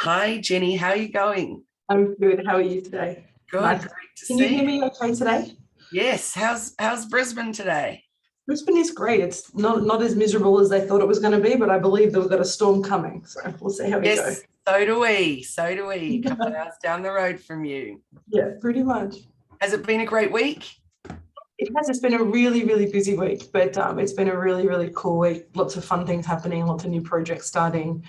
Hi, Jenny. How are you going? I'm good. How are you today? Good. Nice. Great to Can you see hear you. me okay today? Yes. How's Brisbane today? Brisbane is great. It's not as miserable as they thought it was going to be, but I believe that we've got a storm coming. So we'll see how we go. Yes. So do we. So do we. A couple of hours down the road from you. Yeah, pretty much. Has it been a great week? It has. It's been a really, really busy week, but it's been a really, really cool week. Lots of fun things happening, lots of new projects starting,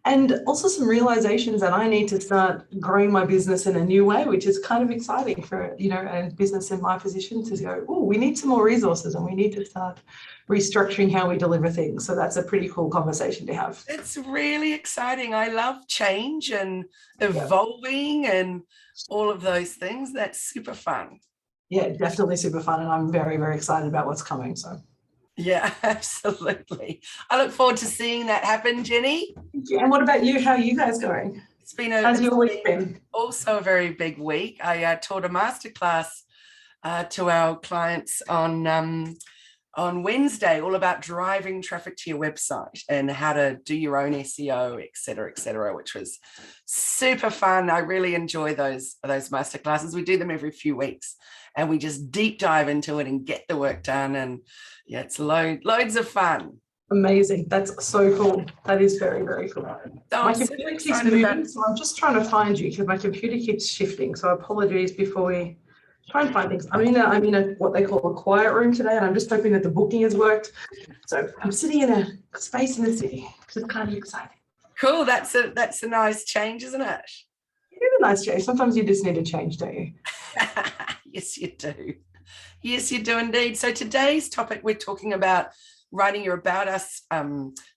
and also some realizations that I need to start growing my business in a new way, which is kind of exciting for, a business in my position to go, oh, we need some more resources and we need to start restructuring how we deliver things. So that's a pretty cool conversation to have. It's really exciting. I love change and Yeah. evolving and all of those things. That's super fun. Yeah, definitely super fun. And I'm very, very excited about what's coming. So, Yeah, absolutely. I look forward to seeing that happen, Jenny. yeah. And what about you? How are you guys going? How's It's your week been been? also a very big week. I taught a masterclass to our clients on Wednesday, all about driving traffic to your website and how to do your own SEO, et cetera, which was super fun. I really enjoy those masterclasses. We do them every few weeks and we just deep dive into it and get the work done. And yeah, it's loads of fun. Amazing. That's so cool. That is very, very cool. So My I'm super computer keeps excited about. moving, so I'm just trying to find you because my computer keeps shifting. So apologies before we try and find things. I'm in a what they call a quiet room today, and I'm just hoping that the booking has worked. So I'm sitting in a space in the city, which is kind of exciting. Cool. That's a nice change, isn't it? It is a nice change. Sometimes you just need a change, don't you? Yes, you do. Yes, you do indeed. So today's topic, we're talking about writing your About Us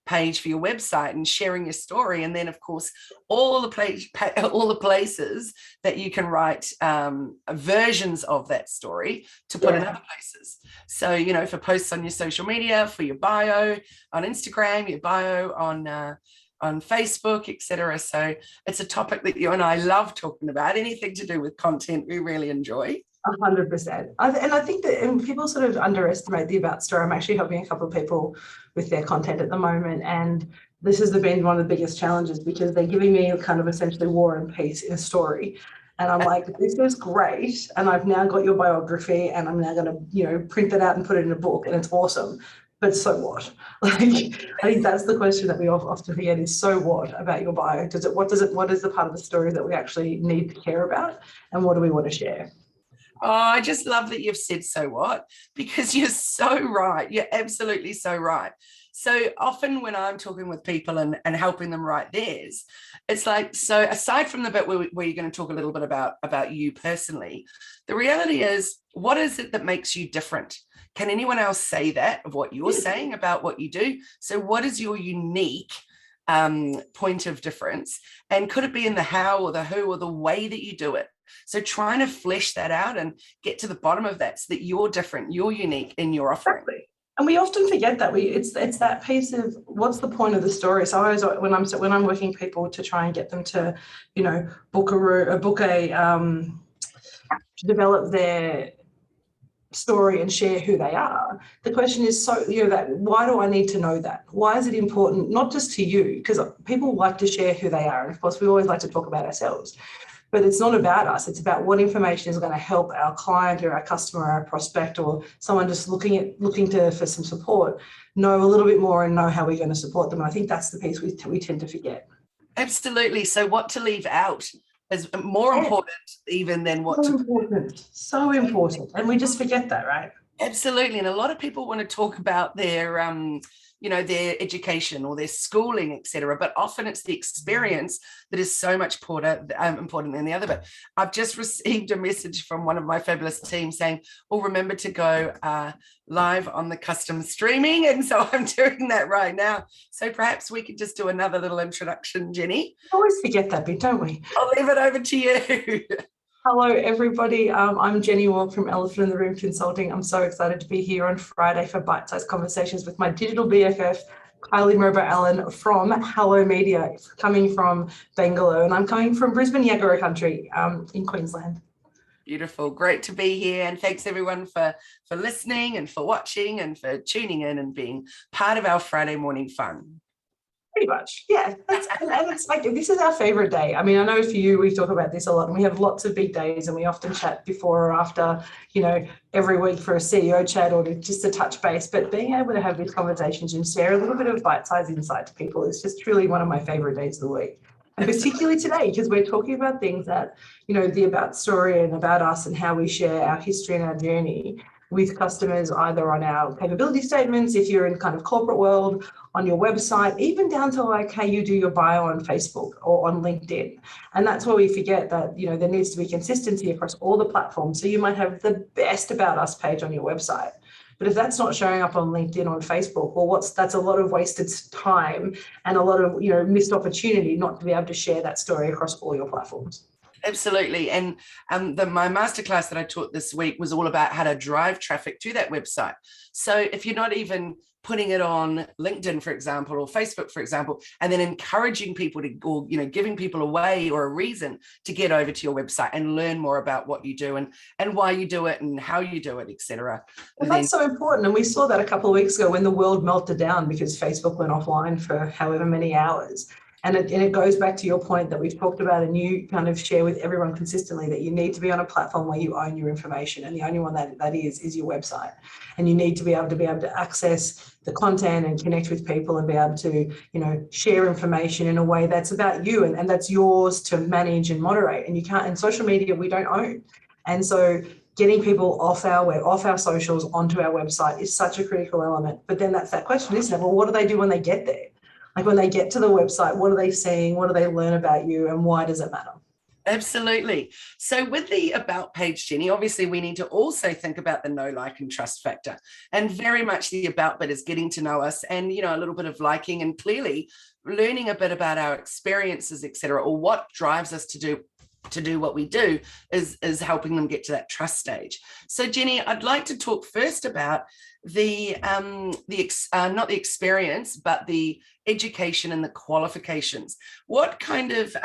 page for your website and sharing your story. And then, of course, all the places that you can write versions of that story to put in other places. So, for posts on your social media, for your bio on Instagram, your bio on Facebook, etc. So it's a topic that you and I love talking about. Anything to do with content, we really enjoy. 100%. And I think that people sort of underestimate the About story. I'm actually helping a couple of people with their content at the moment. And this has been one of the biggest challenges because they're giving me kind of essentially war and peace in a story. And I'm like, this is great. And I've now got your biography and I'm now going to, print that out and put it in a book and it's awesome. But so what? Like, I think that's the question that we often forget is so what about your bio? What is the part of the story that we actually need to care about? And what do we want to share? Oh, I just love that you've said so what, because you're so right. You're absolutely so right. So often when I'm talking with people and helping them write theirs, it's like, so aside from the bit where you're going to talk a little bit about you personally, the reality is, what is it that makes you different? Can anyone else say that of what you're saying about what you do? So what is your unique point of difference? And could it be in the how or the who or the way that you do it? So trying to flesh that out and get to the bottom of that so that you're different, you're unique in your offering. Exactly. And we often forget that it's that piece of what's the point of the story. So I always, when I'm working people to try and get them to, book to develop their story and share who they are. The question is, that why do I need to know that? Why is it important, not just to you, because people like to share who they are. And of course, we always like to talk about ourselves. But it's not about us. It's about what information is going to help our client or our customer or our prospect or someone just looking for some support, know a little bit more and know how we're going to support them. And I think that's the piece we tend to forget. Absolutely. So what to leave out is more important even than what so important. So important. And we just forget that, right? Absolutely. And a lot of people want to talk about their their education or their schooling, etc. But often it's the experience that is so much important than the other bit. I've just received a message from one of my fabulous team saying, oh, remember to go live on the custom streaming. And so I'm doing that right now. So perhaps we could just do another little introduction, Jenny. We always forget that bit, don't we? I'll leave it over to you. Hello, everybody. I'm Jenny Walk from Elephant in the Room Consulting. I'm so excited to be here on Friday for bite-sized conversations with my digital BFF, Kylie Murba Allen from Hello Media, coming from Bangalore, and I'm coming from Brisbane, Yagara country in Queensland. Beautiful. Great to be here. And thanks everyone for listening and for watching and for tuning in and being part of our Friday morning fun. Pretty much, yeah. And it's like, this is our favorite day. I mean, I know for you, we talk about this a lot, and we have lots of big days, and we often chat before or after, every week for a CEO chat or just to touch base. But being able to have these conversations and share a little bit of bite-sized insight to people is just truly one of my favorite days of the week. And particularly today, because we're talking about things that, the about story and about us and how we share our history and our journey with customers, either on our capability statements, if you're in kind of corporate world, on your website, even down to like how you do your bio on Facebook or on LinkedIn. And that's where we forget that, there needs to be consistency across all the platforms. So you might have the best about us page on your website, but if that's not showing up on LinkedIn, on Facebook, well, that's a lot of wasted time and a lot of, missed opportunity not to be able to share that story across all your platforms. Absolutely. And my masterclass that I taught this week was all about how to drive traffic to that website. So if you're not even putting it on LinkedIn, for example, or Facebook, for example, and then encouraging people to, or, giving people a way or a reason to get over to your website and learn more about what you do and why you do it and how you do it, etc. And that's so important. And we saw that a couple of weeks ago when the world melted down because Facebook went offline for however many hours. And it goes back to your point that we've talked about, and you kind of share with everyone consistently that you need to be on a platform where you own your information, and the only one that is your website. And you need to be able to access the content and connect with people and be able to, share information in a way that's about you and that's yours to manage and moderate. And you can't, in social media, we don't own. And so getting people off our socials onto our website is such a critical element. But then that's that question, isn't it? Well, what do they do when they get there? Like when they get to the website, what are they seeing? What do they learn about you? And why does it matter? Absolutely. So with the about page, Jenny, obviously we need to also think about the know, like, and trust factor. And very much the about bit is getting to know us and, a little bit of liking and clearly learning a bit about our experiences, etc., or what drives us to do what we do is helping them get to that trust stage. So Jenny, I'd like to talk first about not the experience, but the education and the qualifications. What kind of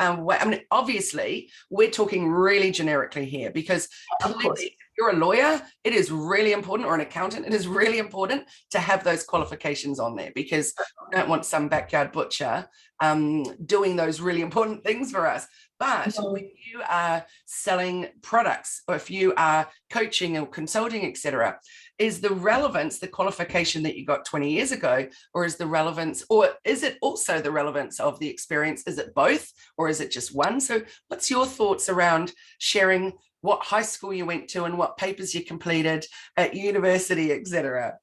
obviously we're talking really generically here because clearly if you're a lawyer, it is really important, or an accountant, it is really important to have those qualifications on there, because we don't want some backyard butcher doing those really important things for us. But when you are selling products, or if you are coaching or consulting, etc., is the relevance the qualification that you got 20 years ago, or is it also the relevance of the experience? Is it both, or is it just one? So what's your thoughts around sharing what high school you went to and what papers you completed at university, etc.?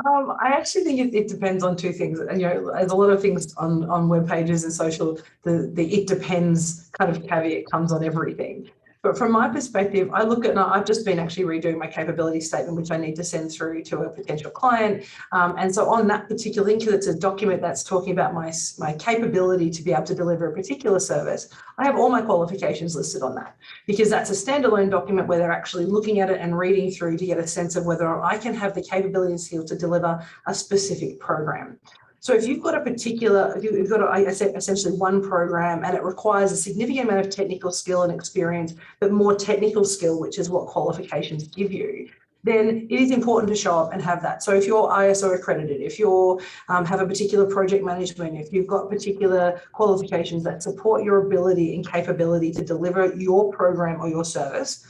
I actually think it depends on two things. And, there's a lot of things on web pages and social, the it depends kind of caveat comes on everything. But from my perspective, I've just been actually redoing my capability statement, which I need to send through to a potential client. And so on that particular link, it's a document that's talking about my capability to be able to deliver a particular service. I have all my qualifications listed on that, because that's a standalone document where they're actually looking at it and reading through to get a sense of whether I can have the capability and skill to deliver a specific program. So if you've got essentially one program and it requires a significant amount of technical skill and experience, but more technical skill, which is what qualifications give you, then it is important to show up and have that. So if you're ISO accredited, if you have a particular project management, if you've got particular qualifications that support your ability and capability to deliver your program or your service,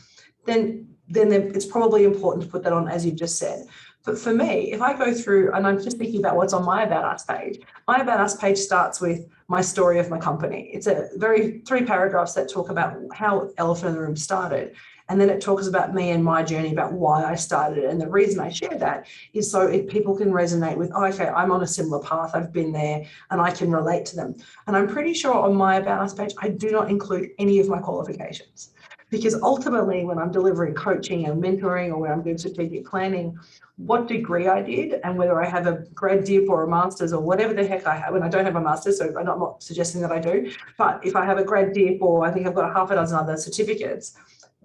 then it's probably important to put that on, as you've just said. But for me, if I go through, and I'm just thinking about what's on my About Us page, my About Us page starts with my story of my company. It's a 3 paragraphs that talk about how Elephant in the Room started. And then it talks about me and my journey, about why I started it. And the reason I share that is so people can resonate with, okay, I'm on a similar path, I've been there, and I can relate to them. And I'm pretty sure on my About Us page, I do not include any of my qualifications. Because ultimately, when I'm delivering coaching and mentoring, or when I'm doing strategic planning, what degree I did and whether I have a grad dip or a master's or whatever the heck I have, and I don't have a master's, so I'm not suggesting that I do, but if I have a grad dip, or I think I've got half a dozen other certificates,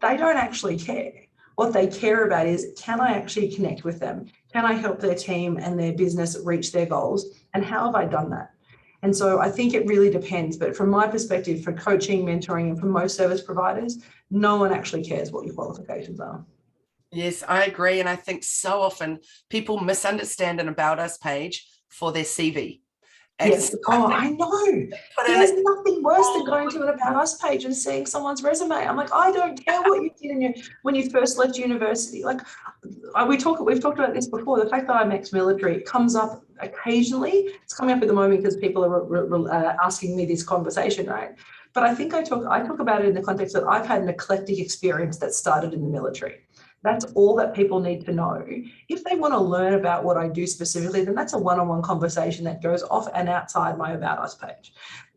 they don't actually care. What they care about is, can I actually connect with them? Can I help their team and their business reach their goals? And how have I done that? And so I think it really depends. But from my perspective, for coaching, mentoring, and for most service providers, no one actually cares what your qualifications are. Yes, I agree. And I think so often people misunderstand an About Us page for their CV. And Yes. so Oh, I I know. put in There's nothing worse than going to an About Us page and seeing someone's resume. I'm like, I don't care what you did when you first left university. Like, we've talked about this before. The fact that I'm ex-military, it comes up occasionally. It's coming up at the moment because people are asking me this conversation, right? But I think I talk about it in the context that I've had an eclectic experience that started in the military. That's all that people need to know. If they want to learn about what I do specifically, then that's a one-on-one conversation that goes off and outside my About Us page.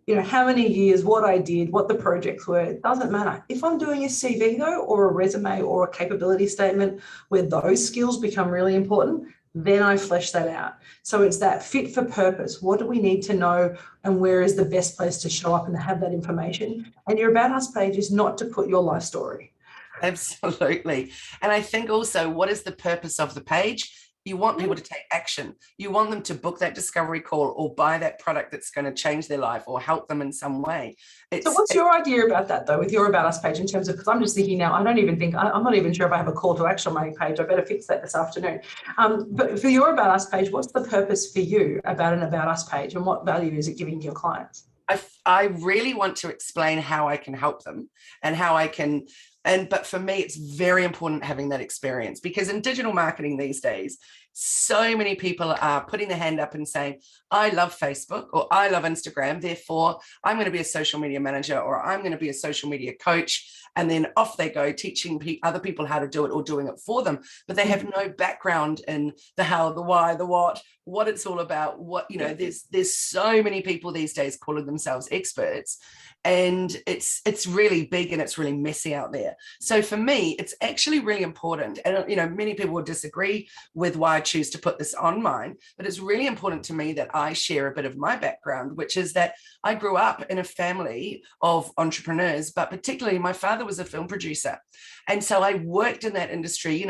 You know, how many years, what I did, what the projects were, it doesn't matter. If I'm doing a CV though, or a resume or a capability statement where those skills become really important, then I flesh that out. So it's that fit for purpose. What do we need to know and where is the best place to show up and have that information? And your About Us page is not to put your life story. Absolutely. And I think also, what is the purpose of the page? You want people to take action. You want them to book that discovery call or buy that product that's going to change their life or help them in some way. So what's your idea about that though, with your About Us page in terms of, because I'm just thinking now, I'm not even sure if I have a call to action on my page. I better fix that this afternoon. But for your About Us page, what's the purpose for you about an About Us page and what value is it giving your clients? I really want to explain how I can help them and how I can. But for me, it's very important having that experience, because in digital marketing these days, so many people are putting their hand up and saying, I love Facebook or I love Instagram, therefore I'm going to be a social media manager or I'm going to be a social media coach. And then off they go teaching other people how to do it or doing it for them. But they have no background in the how, the why, the what it's all about. There's so many people these days calling themselves experts. And it's really big and it's really messy out there. So for me, it's actually really important. And, many people will disagree with why I choose to put this on mine, but it's really important to me that I share a bit of my background, which is that I grew up in a family of entrepreneurs, but particularly my father was a film producer. And so I worked in that industry,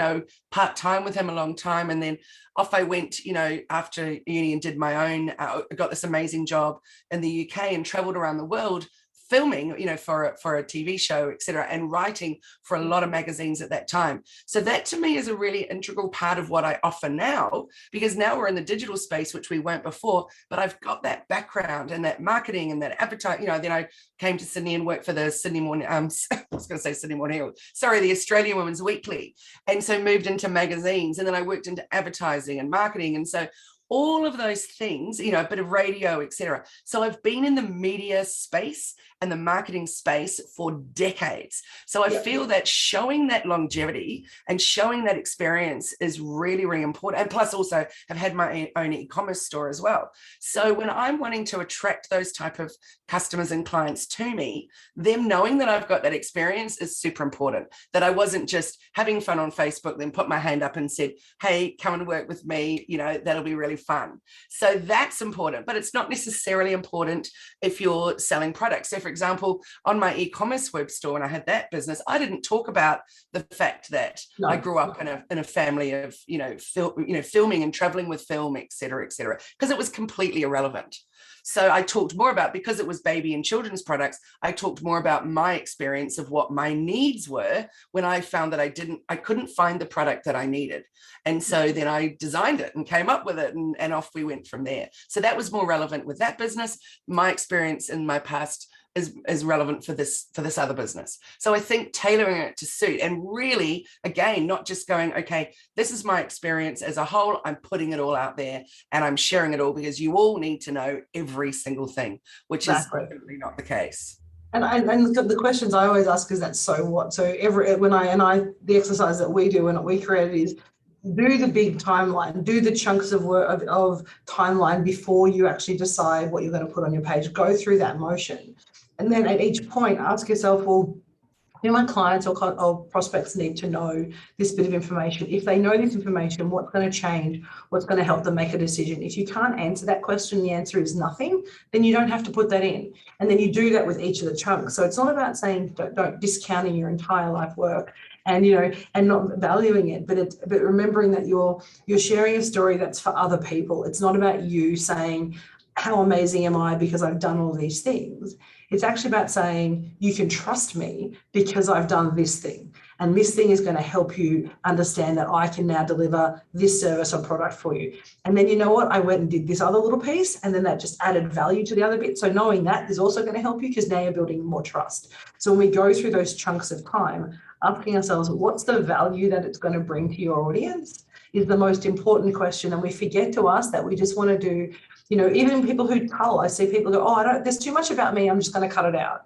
part-time with him a long time. And then off I went, after uni and did my own, I got this amazing job in the UK and traveled around the world filming, for a TV show, etc., and writing for a lot of magazines at that time. So that to me is a really integral part of what I offer now, because now we're in the digital space, which we weren't before, but I've got that background and that marketing and that advertising. Then I came to Sydney and worked for the Sydney Morning, I was going to say Sydney Morning Herald, the Australian Women's Weekly. And so moved into magazines, and then I worked into advertising and marketing. And so all of those things, a bit of radio, etc. So I've been in the media space and the marketing space for decades. So I feel that showing that longevity and showing that experience is really, really important. And plus also have had my own e-commerce store as well. So when I'm wanting to attract those type of customers and clients to me, them knowing that I've got that experience is super important. That I wasn't just having fun on Facebook, then put my hand up and said, hey, come and work with me, that'll be really fun. So that's important, but it's not necessarily important if you're selling products. So for example, on my e-commerce web store, when I had that business, I didn't talk about the fact that I grew up in a family of, filming and traveling with film, et cetera, because it was completely irrelevant. So I talked more about, because it was baby and children's products, I talked more about my experience of what my needs were when I found that I couldn't find the product that I needed. And so then I designed it and came up with it, and off we went from there. So that was more relevant with that business. My experience in my past is relevant for this other business. So I think tailoring it to suit, and really, again, not just going, okay, this is my experience as a whole, I'm putting it all out there and I'm sharing it all, because you all need to know every single thing, which is definitely not the case. And the questions I always ask is that, so what? So the exercise that we do and what we created is, do the big timeline, do the chunks of work of timeline before you actually decide what you're going to put on your page. Go through that motion. And then at each point, ask yourself, well, my clients or prospects need to know this bit of information. If they know this information, what's going to change? What's going to help them make a decision? If you can't answer that question, the answer is nothing, then you don't have to put that in. And then you do that with each of the chunks. So it's not about saying don't discounting your entire life work and not valuing it, but remembering that you're sharing a story that's for other people. It's not about you saying, how amazing am I because I've done all these things. It's actually about saying, you can trust me because I've done this thing. And this thing is going to help you understand that I can now deliver this service or product for you. And then, you know what, I went and did this other little piece, and then that just added value to the other bit. So knowing that is also going to help you, because now you're building more trust. So when we go through those chunks of time, asking ourselves, what's the value that it's going to bring to your audience, is the most important question. And we forget to ask that. We just want to do, you know, even people who tell, I see people go, oh, there's too much about me, I'm just going to cut it out.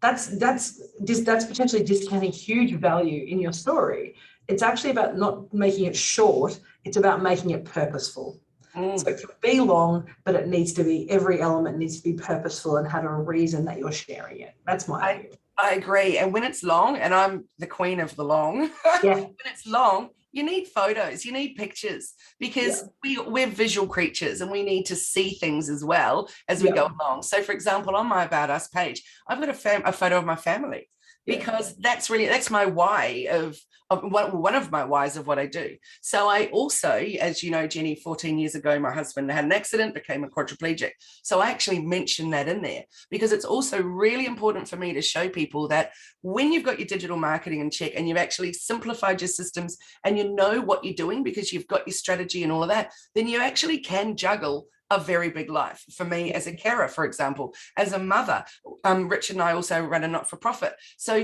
That's potentially discounting huge value in your story. It's actually about not making it short, it's about making it purposeful. So it can be long, but it needs to be, every element needs to be purposeful and have a reason that you're sharing it. That's my view. I agree. And when it's long, and I'm the queen of the long, Yeah. when it's long, you need photos, you need pictures, because we're visual creatures and we need to see things as well as we go along. So for example, on my About Us page, I've got a photo of my family, because that's my why of one of my whys of what I do. So I also, as you know, Jenny, 14 years ago, my husband had an accident, became a quadriplegic. So I actually mentioned that in there, because it's also really important for me to show people that when you've got your digital marketing in check and you've actually simplified your systems and you know what you're doing because you've got your strategy and all of that, then you actually can juggle a very big life. For me as a carer, for example, as a mother, Richard and I also run a not-for-profit. So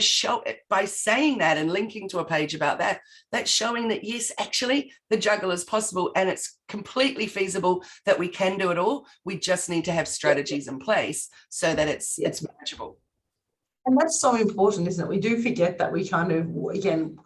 by saying that and linking to a page about that, that's showing that yes, actually the juggle is possible and it's completely feasible, that we can do it all. We just need to have strategies in place so that it's manageable. And that's so important, isn't it? We do forget that. We kind of, again,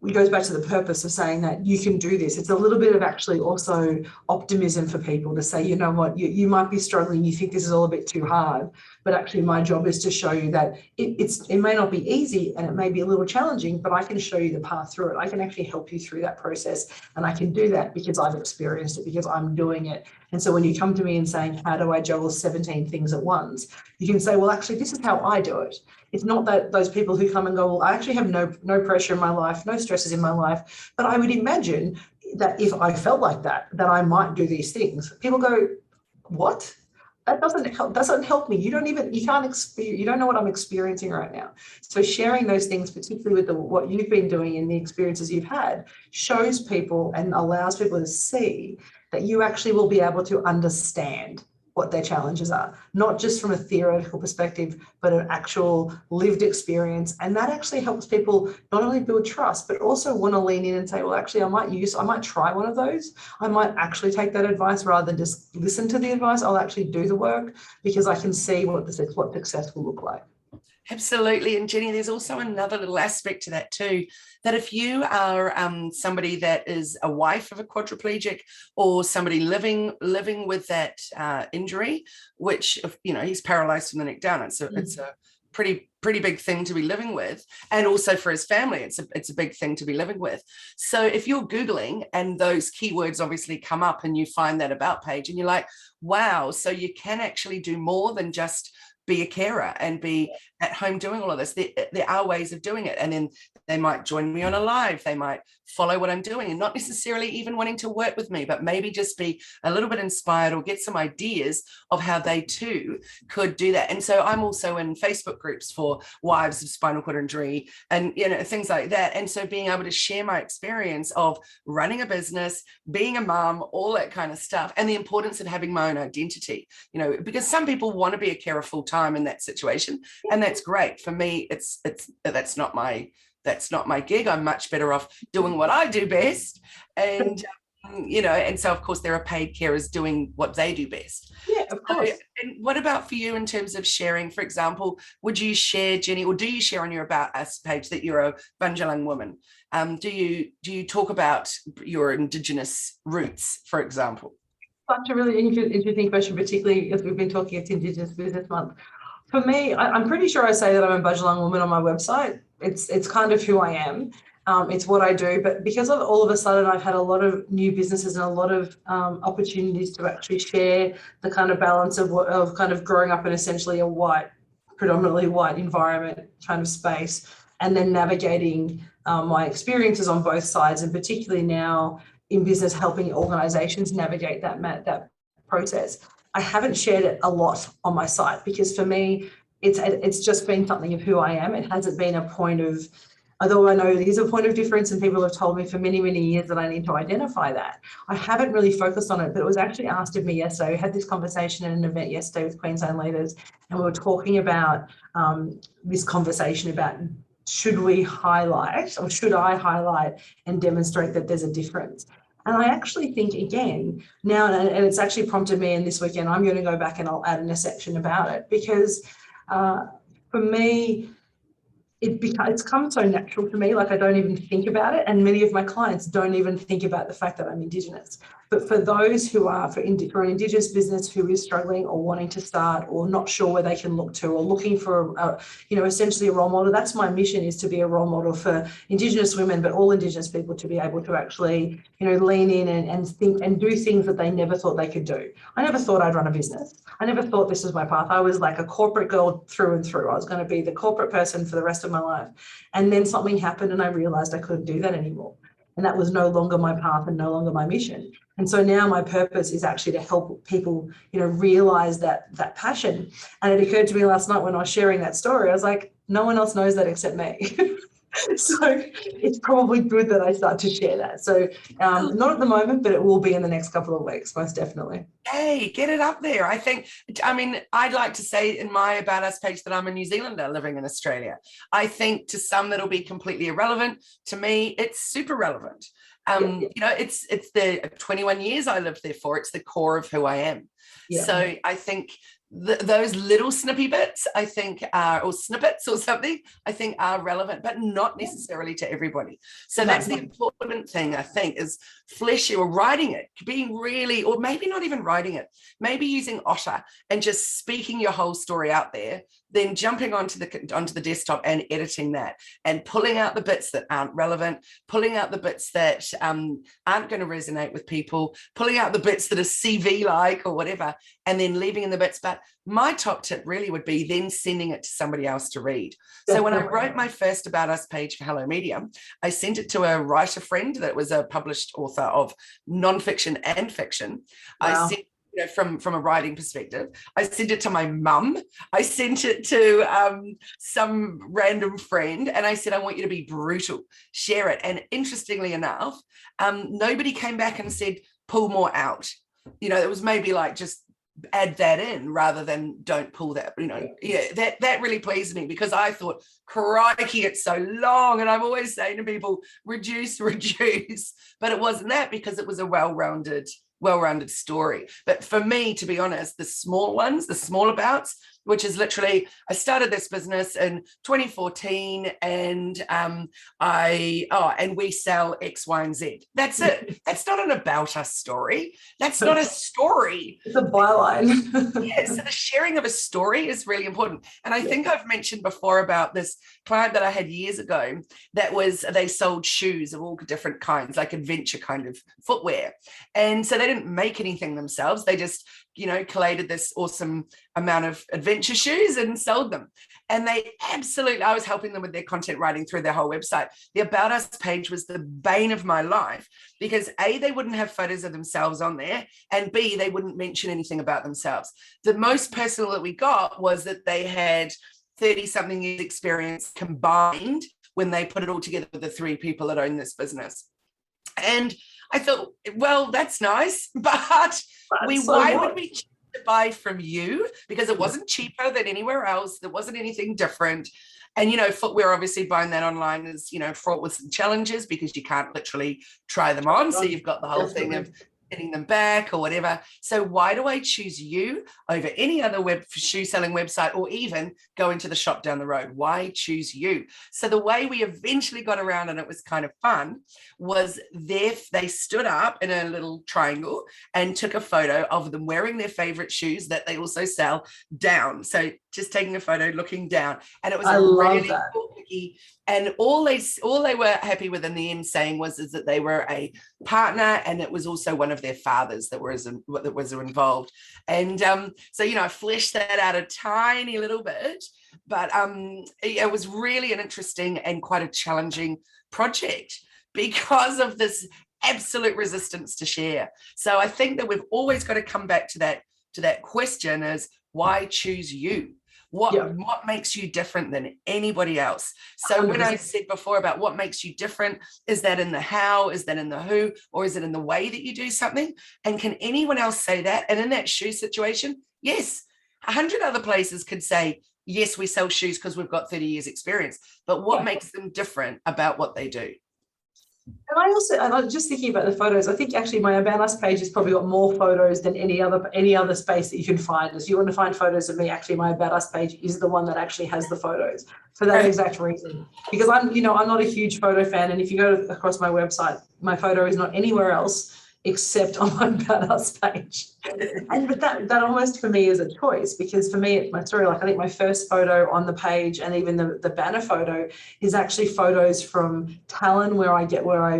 it goes back to the purpose of saying that you can do this. It's a little bit of actually also optimism for people to say, you know what, you might be struggling, you think this is all a bit too hard, but actually my job is to show you that it may not be easy and it may be a little challenging, but I can show you the path through it. I can actually help you through that process, and I can do that because I've experienced it, because I'm doing it. And so when you come to me and saying, how do I juggle 17 things at once? You can say, well, actually, this is how I do it. It's not that those people who come and go, well, I actually have no pressure in my life, no stresses in my life, but I would imagine that if I felt like that I might do these things. People go, what? That doesn't help me. You don't know what I'm experiencing right now. So sharing those things, particularly with what you've been doing and the experiences you've had, shows people and allows people to see that you actually will be able to understand what their challenges are, not just from a theoretical perspective, but an actual lived experience. And that actually helps people not only build trust, but also want to lean in and say, well, actually, I might try one of those. I might actually take that advice rather than just listen to the advice. I'll actually do the work because I can see what success will look like. Absolutely. And Jenny, there's also another little aspect to that too, that if you are somebody that is a wife of a quadriplegic, or somebody living with that injury, which, you know, he's paralyzed from the neck down, it's a pretty big thing to be living with, and also for his family, it's a big thing to be living with. So if you're Googling and those keywords obviously come up and you find that about page and you're like, wow, so you can actually do more than just be a carer and be at home doing all of this. There are ways of doing it. And then they might join me on a live, they might follow what I'm doing and not necessarily even wanting to work with me, but maybe just be a little bit inspired or get some ideas of how they too could do that. And so I'm also in Facebook groups for wives of spinal cord injury and, you know, things like that. And so being able to share my experience of running a business, being a mom, all that kind of stuff, and the importance of having my own identity, you know, because some people want to be a carer full time in that situation, and that's great. For me, that's not my gig. I'm much better off doing what I do best. And, you know, and so of course there are paid carers doing what they do best. Yeah, of course. And what about for you in terms of sharing, for example, would you share, Jenny, or do you share on your About Us page that you're a Bunjalung woman? Do you talk about your Indigenous roots, for example? Such a really interesting question, particularly as we've been talking, it's Indigenous Business Month. For me, I'm pretty sure I say that I'm a Bunjalung woman on my website. It's kind of who I am. It's what I do. But because of all of a sudden I've had a lot of new businesses and a lot of opportunities to actually share the kind of balance of kind of growing up in essentially a predominantly white environment kind of space, and then navigating my experiences on both sides, and particularly now in business helping organizations navigate that process. I haven't shared it a lot on my site because for me, it's just been something of who I am. It hasn't been a point of, although I know it is a point of difference and people have told me for many, many years that I need to identify that, I haven't really focused on it. But it was actually asked of me yesterday. We had this conversation at an event yesterday with Queensland leaders, and we were talking about this conversation about should we highlight, or should I highlight and demonstrate that there's a difference? And I actually think, again, now, and it's actually prompted me, and this weekend I'm going to go back and I'll add in a section about it, because for me, it's come so natural to me, like I don't even think about it. And many of my clients don't even think about the fact that I'm Indigenous. But for those who are, for an Indigenous business who is struggling or wanting to start or not sure where they can look to or looking for, essentially a role model, that's my mission, is to be a role model for Indigenous women, but all Indigenous people, to be able to actually, lean in and think and do things that they never thought they could do. I never thought I'd run a business. I never thought this was my path. I was like a corporate girl through and through. I was going to be the corporate person for the rest of my life. And then something happened and I realized I couldn't do that anymore. And that was no longer my path and no longer my mission. And so now my purpose is actually to help people, realize that passion. And it occurred to me last night when I was sharing that story, I was like, no one else knows that except me. So it's probably good that I start to share that. So not at the moment, but it will be in the next couple of weeks, most definitely. Hey, get it up there. I'd like to say in my About Us page that I'm a New Zealander living in Australia. I think to some that'll be completely irrelevant. To me, it's super relevant. It's the 21 years I lived there for. It's the core of who I am. Yeah. So I think those little snippy bits, I think or snippets or something, I think are relevant, but not necessarily to everybody. So that's the important thing, I think, is fleshing or writing it, being really, or maybe not even writing it, maybe using Otter and just speaking your whole story out there, then jumping onto the desktop and editing that and pulling out the bits that aren't relevant, pulling out the bits that aren't going to resonate with people, pulling out the bits that are CV-like or whatever, and then leaving in the bits. But my top tip really would be then sending it to somebody else to read. So when I wrote my first About Us page for Hello Media, I sent it to a writer friend that was a published author of nonfiction and fiction. Wow. I sent from a writing perspective. I sent it to my mum. I sent it to some random friend, and I said, I want you to be brutal, share it. And interestingly enough, nobody came back and said, pull more out. It was maybe like just add that in rather than don't pull that, that really pleased me, because I thought, crikey, it's so long. And I'm always saying to people, reduce, but it wasn't that, because it was a well-rounded story. But for me, to be honest, the small ones, the small abouts, which is literally, I started this business in 2014 and we sell X, Y, and Z. That's it. That's not an About Us story. That's not a story. It's a byline. Yeah, so the sharing of a story is really important. And I think I've mentioned before about this client that I had years ago they sold shoes of all different kinds, like adventure kind of footwear. And so they didn't make anything themselves. They just collated this awesome amount of adventure shoes and sold them. And I was helping them with their content writing through their whole website. The About Us page was the bane of my life, because A, they wouldn't have photos of themselves on there, and B, they wouldn't mention anything about themselves. The most personal that we got was that they had 30-something years experience combined when they put it all together with the three people that own this business. And I thought, well, that's nice, but why would we choose to buy from you? Because it wasn't cheaper than anywhere else. There wasn't anything different. And, footwear, obviously buying that online is, fraught with some challenges, because you can't literally try them on. So you've got the whole thing of getting them back or whatever. So why do I choose you over any other shoe selling website, or even go into the shop down the road? Why choose you? So the way we eventually got around, and it was kind of fun, was they stood up in a little triangle and took a photo of them wearing their favorite shoes that they also sell down. So just taking a photo looking down, and it was really cool. And all they were happy with in the end saying was that they were a partner, and it was also one of their fathers that was involved. And so I fleshed that out a tiny little bit, but it was really an interesting and quite a challenging project because of this absolute resistance to share. So I think that we've always got to come back to that question: is why choose you? Yeah. What makes you different than anybody else? So when I 100%. said before about what makes you different, is that in the how, is that in the who, or is it in the way that you do something? And can anyone else say that? And in that shoe situation, yes, 100 other places could say, yes, we sell shoes because we've got 30 years experience, but what makes them different about what they do? And I'm just thinking about the photos. I think actually my About Us page has probably got more photos than any other space that you can find. If you want to find photos of me, actually my About Us page is the one that actually has the photos for that exact reason. Because I'm not a huge photo fan, and if you go across my website, my photo is not anywhere else except on my About Us page. But that almost for me is a choice, because for me, it's my story. Like I think my first photo on the page, and even the banner photo, is actually photos from Talon, where I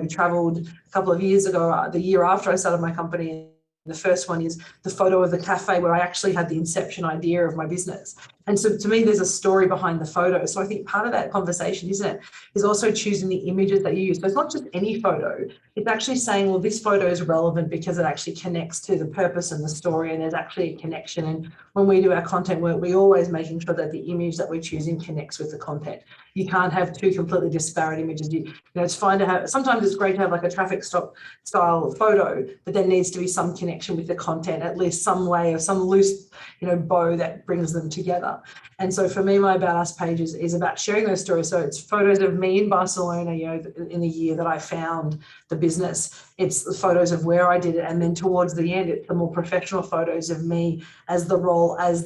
traveled a couple of years ago, the year after I started my company. The first one is the photo of the cafe where I actually had the inception idea of my business. And so to me, there's a story behind the photo. So I think part of that conversation, isn't it, is also choosing the images that you use. So it's not just any photo. It's actually saying, well, this photo is relevant because it actually connects to the purpose and the story, and there's actually a connection. And when we do our content work, we're always making sure that the image that we're choosing connects with the content. You can't have two completely disparate images. It's fine to have, sometimes it's great to have like a traffic stop style photo, but there needs to be some connection with the content, at least some way, or some loose, bow that brings them together. And so for me, my About Us page is about sharing those stories. So it's photos of me in Barcelona, in the year that I found the business. It's the photos of where I did it. And then towards the end, it's the more professional photos of me as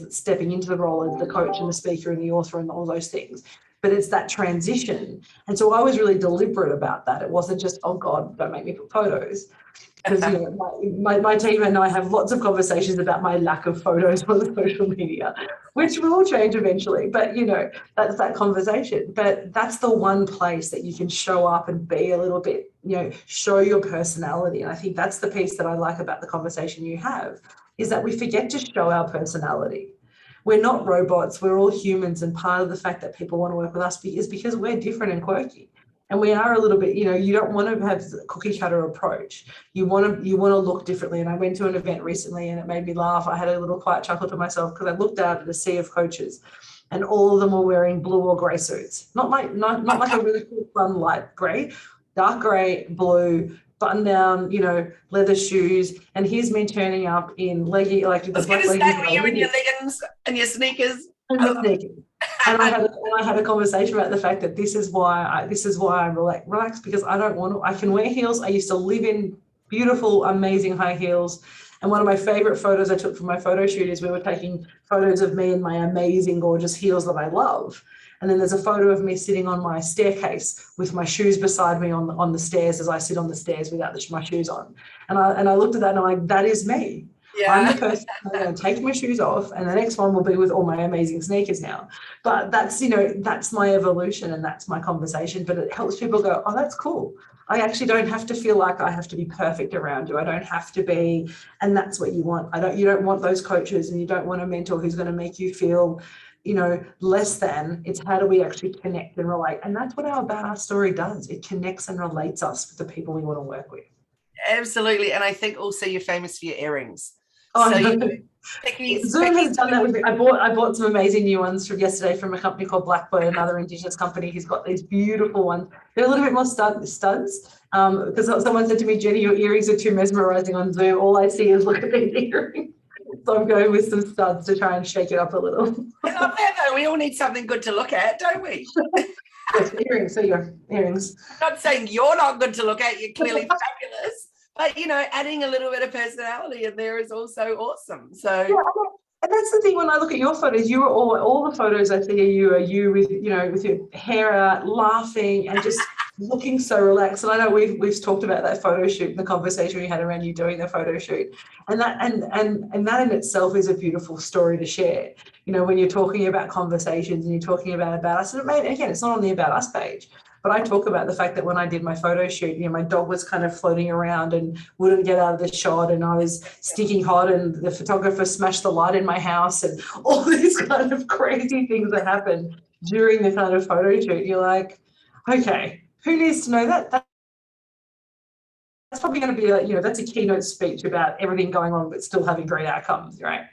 stepping into the role as the coach and the speaker and the author and all those things. But it's that transition. And so I was really deliberate about that. It wasn't just, oh God, don't make me put photos. Because my team and I have lots of conversations about my lack of photos on social media, which will change eventually. But that's that conversation. But that's the one place that you can show up and be a little bit, show your personality. And I think that's the piece that I like about the conversation you have, is that we forget to show our personality. We're not robots, we're all humans, and part of the fact that people want to work with us is because we're different and quirky. And we are a little bit, you don't want to have a cookie cutter approach. You want to look differently. And I went to an event recently and it made me laugh. I had a little quiet chuckle to myself because I looked out at a sea of coaches and all of them were wearing blue or grey suits. Not like a really cool fun light grey, dark grey, blue, button down, leather shoes. And here's me turning up in leggy, like the black leggings. You in your leggings and your sneakers. And I had a conversation about the fact that this is why I relax, because I don't want to. I can wear heels. I used to live in beautiful, amazing high heels. And one of my favorite photos I took from my photo shoot is we were taking photos of me in my amazing, gorgeous heels that I love. And then there's a photo of me sitting on my staircase with my shoes beside me on the stairs, as I sit on the stairs without my shoes on. And I looked at that and I'm like, that is me. Yeah. I'm the person who's going to take my shoes off, and the next one will be with all my amazing sneakers now. But that's my evolution and that's my conversation. But it helps people go, oh, that's cool. I actually don't have to feel like I have to be perfect around you. I don't have to be, and that's what you want. You don't want those coaches, and you don't want a mentor who's going to make you feel, less than. It's how do we actually connect and relate? And that's what our About Us story does. It connects and relates us with the people we want to work with. Absolutely. And I think also you're famous for your earrings. Oh, so Zoom has done that with me. I bought some amazing new ones from yesterday from a company called Blackbird, another Indigenous company who's got these beautiful ones. They're a little bit more studs, because someone said to me, Jenny, your earrings are too mesmerizing on Zoom. All I see is look at these earrings. So I'm going with some studs to try and shake it up a little. I love that though. We all need something good to look at, don't we? Yes, earrings. So your earrings. I'm not saying you're not good to look at. You're clearly fabulous. But, adding a little bit of personality in there is also awesome. So, yeah, and that's the thing. When I look at your photos, you are all the photos I see are you with, with your hair out, laughing and just looking so relaxed. And I know we've talked about that photo shoot, the conversation we had around you doing the photo shoot, and that in itself is a beautiful story to share. When you're talking about conversations and you're talking about us, and again, it's not on the About Us page. But I talk about the fact that when I did my photo shoot, my dog was kind of floating around and wouldn't get out of the shot, and I was stinking hot, and the photographer smashed the light in my house, and all these kind of crazy things that happen during the kind of photo shoot. You're like, okay, who needs to know that? That's probably going to be that's a keynote speech about everything going on but still having great outcomes, right?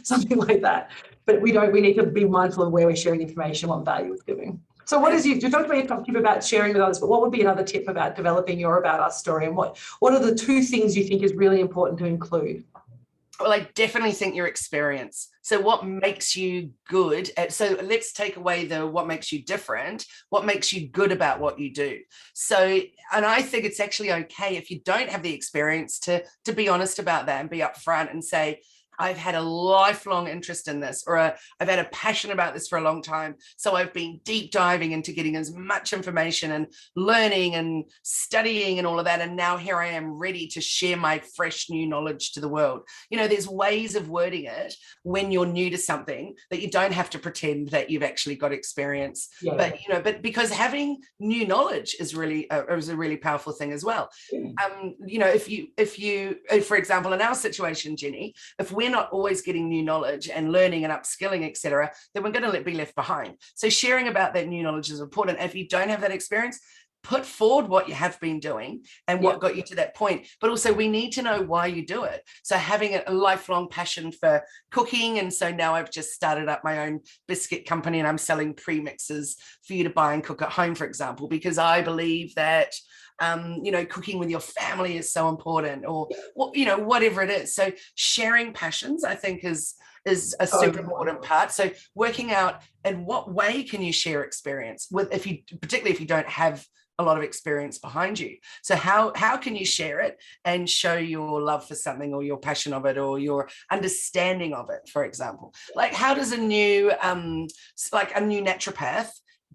Something like that. but we need to be mindful of where we're sharing information, what value it's giving. So what is you talked about sharing with others, but what would be another tip about developing your About Us story, and what are the two things you think is really important to include? Well, I definitely think your experience. So what makes you good so let's take away the what makes you different, what makes you good about what you do. So, and I think it's actually okay if you don't have the experience to be honest about that and be upfront and say, I've had a lifelong interest in this, or I've had a passion about this for a long time. So I've been deep diving into getting as much information and learning and studying and all of that. And now here I am ready to share my fresh new knowledge to the world. You know, there's ways of wording it when you're new to something that you don't have to pretend that you've actually got experience. Yeah. But, you know, but because having new knowledge is really is a really powerful thing as well. You know, if you, for example, in our situation, Jenny, if we're not always getting new knowledge and learning and upskilling, etc., then we're going to be left behind. So sharing about that new knowledge is important. If you don't have that experience, put forward what you have been doing and what got you to that point. But also we need to know why you do it. So having a lifelong passion for cooking. And so now I've just started up my own biscuit company and I'm selling pre-mixes for you to buy and cook at home, for example, because I believe that you know, cooking with your family is so important, or you know, whatever it is. So sharing passions, I think, is a super important part. So working out in what way can you share experience with, particularly if you don't have a lot of experience behind you. So how can you share it and show your love for something, or your passion of it, or your understanding of it, for example? Like, how does a new naturopath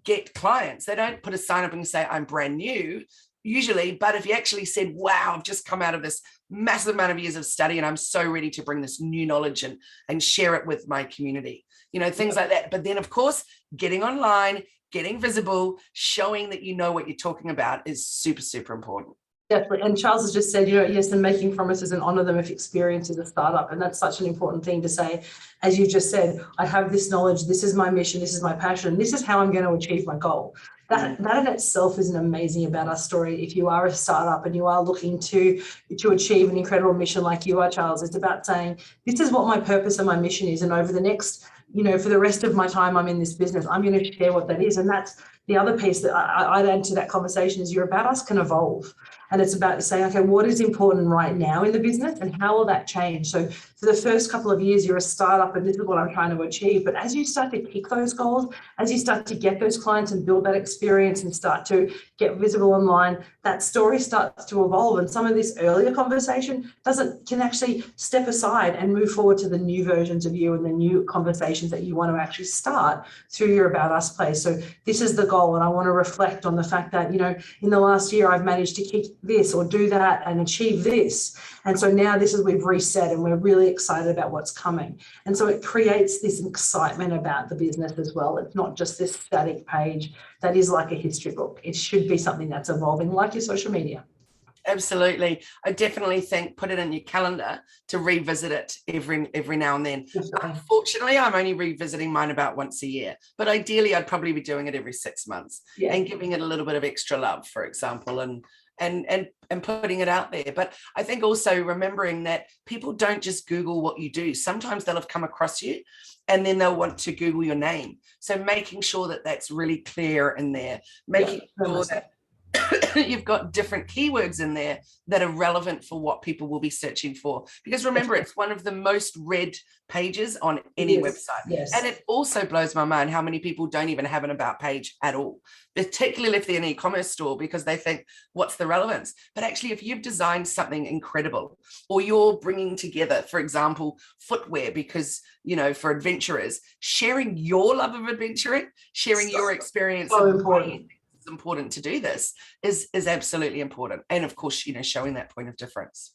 get clients? They don't put a sign up and say, I'm brand new, usually. But if you actually said, wow, I've just come out of this massive amount of years of study and I'm so ready to bring this new knowledge and share it with my community, you know, things like that. But then, of course, getting online, getting visible, showing that you know what you're talking about is super, super important. Definitely. And Charles has just said, you know, yes, and making promises and honor them if experience is a startup. And that's such an important thing to say. As you've just said, I have this knowledge, this is my mission, this is my passion, this is how I'm going to achieve my goal. That in itself is an amazing About Us story. If you are a startup and you are looking to achieve an incredible mission like you are, Charles, it's about saying, this is what my purpose and my mission is. And over the next, you know, for the rest of my time I'm in this business, I'm going to share what that is. And that's the other piece that I'd add to that conversation is your About Us can evolve. And it's about saying, okay, what is important right now in the business and how will that change? So for the first couple of years, you're a startup and this is what I'm trying to achieve. But as you start to kick those goals, as you start to get those clients and build that experience and start to get visible online, that story starts to evolve. And some of this earlier conversation can actually step aside and move forward to the new versions of you and the new conversations that you want to actually start through your About Us place. So this is the goal. And I want to reflect on the fact that, you know, in the last year, I've managed to kick this or do that and achieve this. And so now we've reset and we're really excited about what's coming. And so it creates this excitement about the business as well. It's not just this static page that is like a history book. It should be something that's evolving, like your social media. Absolutely. I definitely think put it in your calendar to revisit it every now and then. Unfortunately, I'm only revisiting mine about once a year, but ideally I'd probably be doing it every 6 months and giving it a little bit of extra love, for example, and putting it out there. But I think also remembering that people don't just Google what you do. Sometimes they'll have come across you and then they'll want to Google your name. So making sure that that's really clear in there, making sure that you've got different keywords in there that are relevant for what people will be searching for. Because remember, it's one of the most read pages on any website. Yes. And it also blows my mind how many people don't even have an about page at all, particularly if they're an e-commerce store, because they think, what's the relevance? But actually, if you've designed something incredible, or you're bringing together, for example, footwear, because, you know, for adventurers, sharing your love of adventuring, sharing your experience. So important. Important to do this is absolutely important. And of course, you know, showing that point of difference.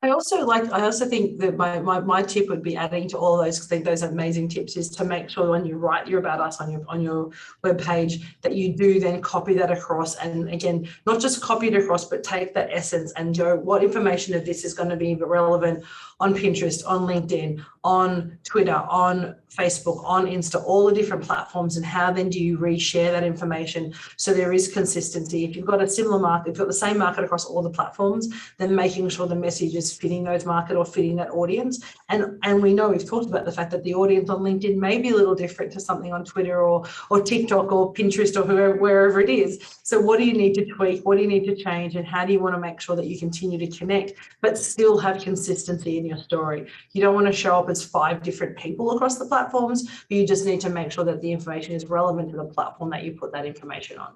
I also think that my tip would be adding to all of those amazing tips is to make sure when you write your About Us on your webpage that you do then copy that across, and again, not just copy it across, but take that essence and go, what information of this is going to be relevant on Pinterest, on LinkedIn, on Twitter, on Facebook, on Insta, all the different platforms, and how then do you reshare that information so there is consistency. If you've got a similar market, if you've got the same market across all the platforms, then making sure the message is fitting those market or fitting that audience. And we know, we've talked about the fact that the audience on LinkedIn may be a little different to something on Twitter or TikTok or Pinterest or wherever it is. So what do you need to tweak? What do you need to change? And how do you want to make sure that you continue to connect, but still have consistency in your story? You don't want to show up as 5 different people across the platforms, but you just need to make sure that the information is relevant to the platform that you put that information on.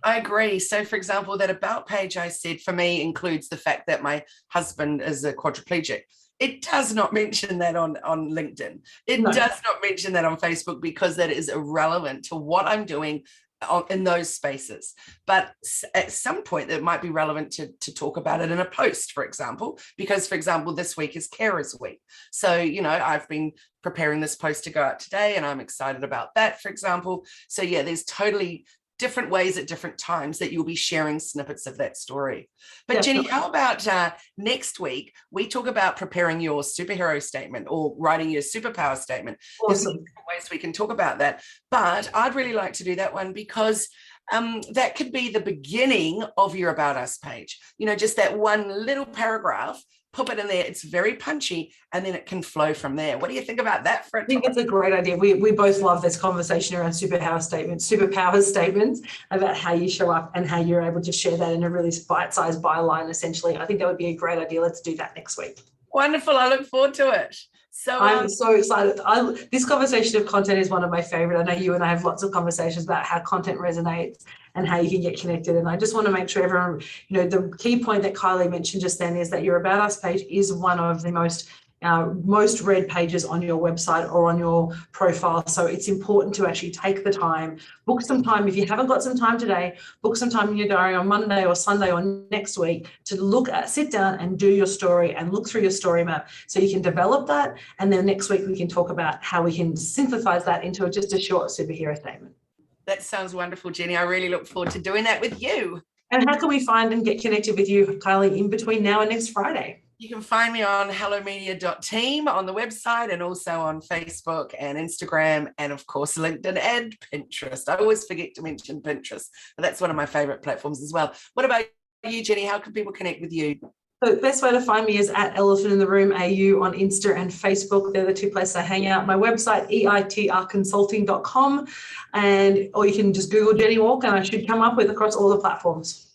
I agree. So, for example, that about page I said for me includes the fact that my husband is a quadriplegic. It does not mention that on LinkedIn. It does not mention that on Facebook, because that is irrelevant to what I'm doing in those spaces. But at some point it might be relevant to talk about it in a post, for example, because, for example, this week is Carers Week. So, I've been preparing this post to go out today and I'm excited about that, for example. So yeah, there's totally different ways at different times that you'll be sharing snippets of that story. But Definitely. Jenny, how about next week we talk about preparing your superhero statement or writing your superpower statement? Awesome. There's different ways we can talk about that, but I'd really like to do that one because that could be the beginning of your About Us page. Just that one little paragraph, pop it in there. It's very punchy, and then it can flow from there. What do you think about that? I think it's a great idea. We both love this conversation around superpower statements about how you show up and how you're able to share that in a really bite-sized byline, essentially. I think that would be a great idea. Let's do that next week. Wonderful. I look forward to it. So I'm so excited. This conversation of content is one of my favorite. I know you and I have lots of conversations about how content resonates and how you can get connected. And I just want to make sure everyone, the key point that Kylie mentioned just then is that your About Us page is one of the most read pages on your website or on your profile. So it's important to actually take the time, book some time. If you haven't got some time today, book some time in your diary on Monday or Sunday or next week to sit down and do your story and look through your story map so you can develop that. And then next week we can talk about how we can synthesize that into just a short superhero statement. That sounds wonderful, Jenny. I really look forward to doing that with you. And how can we find and get connected with you, Kylie, in between now and next Friday? You can find me on hellomedia.team on the website, and also on Facebook and Instagram, and of course LinkedIn and Pinterest. I always forget to mention Pinterest, but that's one of my favorite platforms as well. What about you, Jenny? How can people connect with you? So the best way to find me is at Elephant in the Room AU on Insta and Facebook. They're the 2 places I hang out. My website, EITRconsulting.com, or you can just Google Jenny Walk and I should come up with across all the platforms.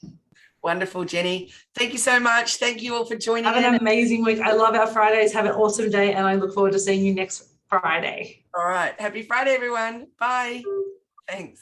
Wonderful, Jenny. Thank you so much. Thank you all for joining. Have an amazing week. I love our Fridays. Have an awesome day, and I look forward to seeing you next Friday. All right. Happy Friday, everyone. Bye. Thanks.